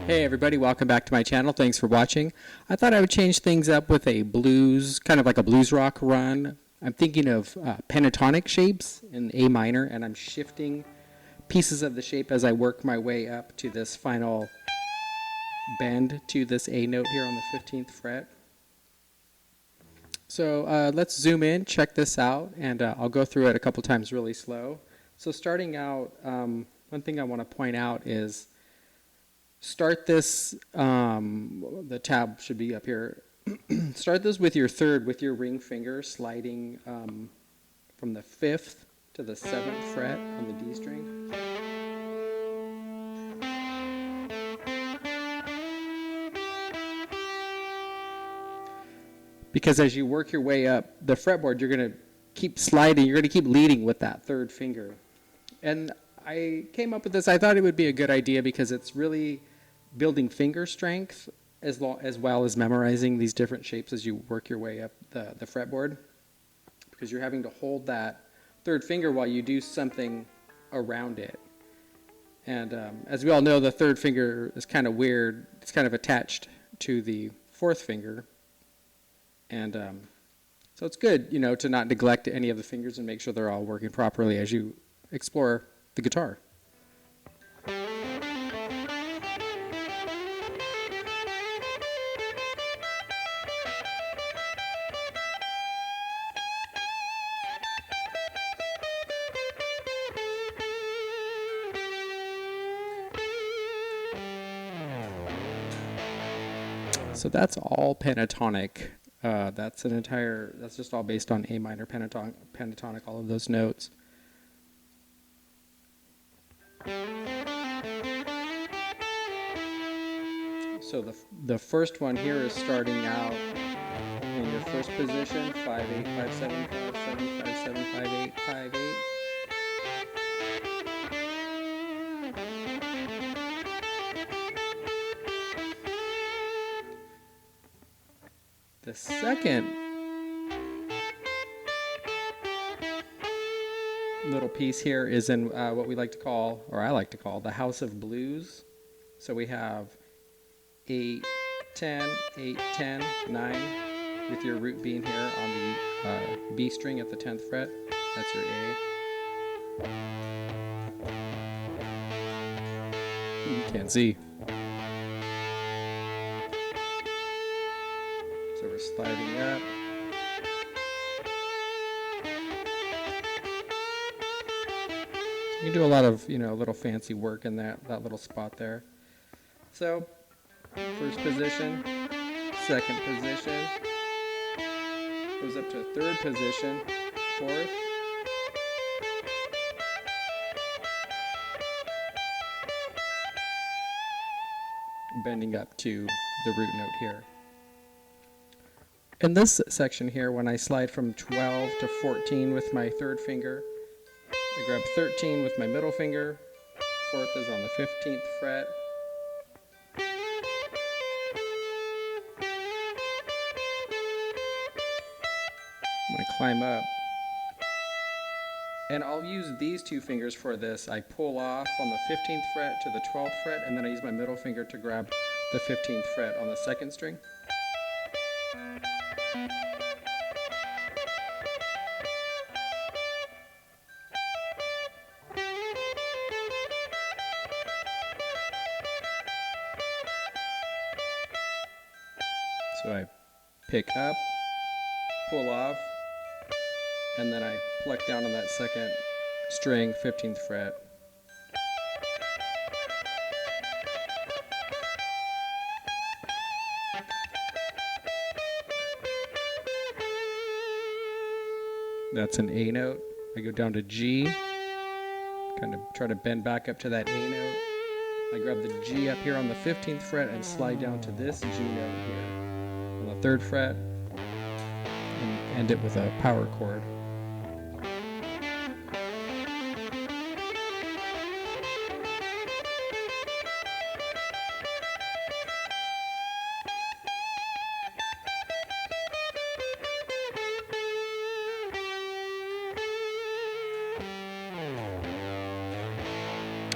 Hey everybody, welcome back to my channel. Thanks for watching. I thought I would change things up with a blues, kind of like a blues rock run. I'm thinking of pentatonic shapes in A minor, and I'm shifting pieces of the shape as I work my way up to this final bend to this A note here on the 15th fret. So let's zoom in, check this out, and I'll go through it a couple times really slow. So starting out, one thing I want to point out is start this, the tab should be up here. Start this with your third, with your ring finger sliding from the 5th to the 7th fret on the D string. Because as you work your way up the fretboard, you're going to keep sliding, you're going to keep leading with that third finger. And I came up with this, I thought it would be a good idea because it's really building finger strength as well as memorizing these different shapes as you work your way up the fretboard, because you're having to hold that third finger while you do something around it. And as we all know, the third finger is kind of weird. It's kind of attached to the 4th finger. And so it's good, you know, to not neglect any of the fingers and make sure they're all working properly as you explore the guitar. So that's all pentatonic. That's just all based on A minor pentatonic, all of those notes. So the first one here is starting out in your first position, 5, 8, 5, 7, 5, 7, 5, 7, 5, 8, 5, 8. The second little piece here is in what we like to call, or I like to call, the House of Blues. So we have 8, 10, 8, 10, 9, with your root being here on the B string at the 10th fret. That's your A. You can't see. So we're sliding up. You can do a lot of, little fancy work in that little spot there. So, first position, second position, goes up to third position, 4th, bending up to the root note here. In this section here, when I slide from 12 to 14 with my third finger, I grab 13 with my middle finger, 4th is on the 15th fret, I'm going to climb up, and I'll use these two fingers for this. I pull off on the 15th fret to the 12th fret, and then I use my middle finger to grab the 15th fret on the 2nd string. So I pick up, pull off, and then I pluck down on that 2nd string, 15th fret. That's an A note. I go down to G, kind of try to bend back up to that A note. I grab the G up here on the 15th fret and slide down to this G note here on the 3rd fret, and end it with a power chord.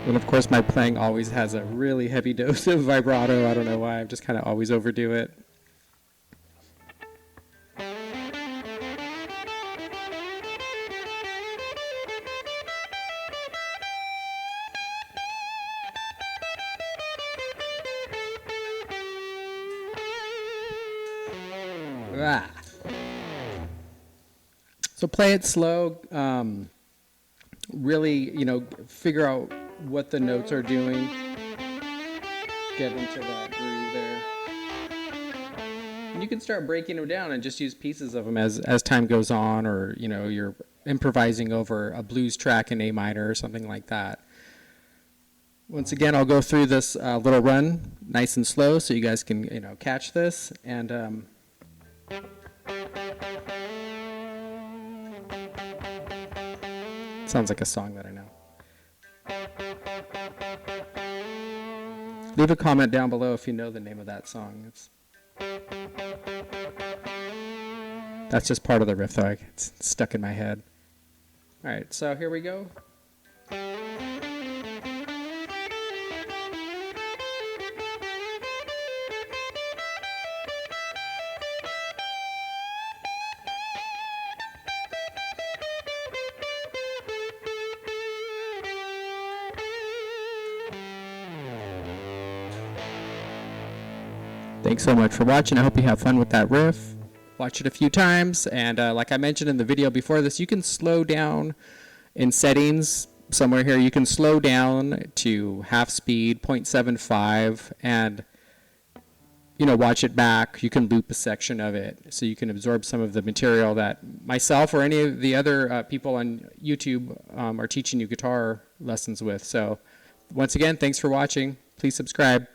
And of course, my playing always has a really heavy dose of vibrato. I don't know why. I just kind of always overdo it. Ah. So play it slow. Really, figure out what the notes are doing. Get into that groove there. And you can start breaking them down and just use pieces of them as time goes on, or you're improvising over a blues track in A minor or something like that. Once again, I'll go through this little run nice and slow so you guys can catch this. And sounds like a song that I know. Leave a comment down below if you know the name of that song. That's just part of the riff, though. It's stuck in my head. All right, so here we go. Thanks so much for watching. I hope you have fun with that riff. Watch it a few times, and like I mentioned in the video before this, you can slow down in settings somewhere here. You can slow down to half speed, 0.75, and watch it back. You can loop a section of it so you can absorb some of the material that myself or any of the other people on YouTube are teaching you guitar lessons with. So once again, thanks for watching. Please subscribe.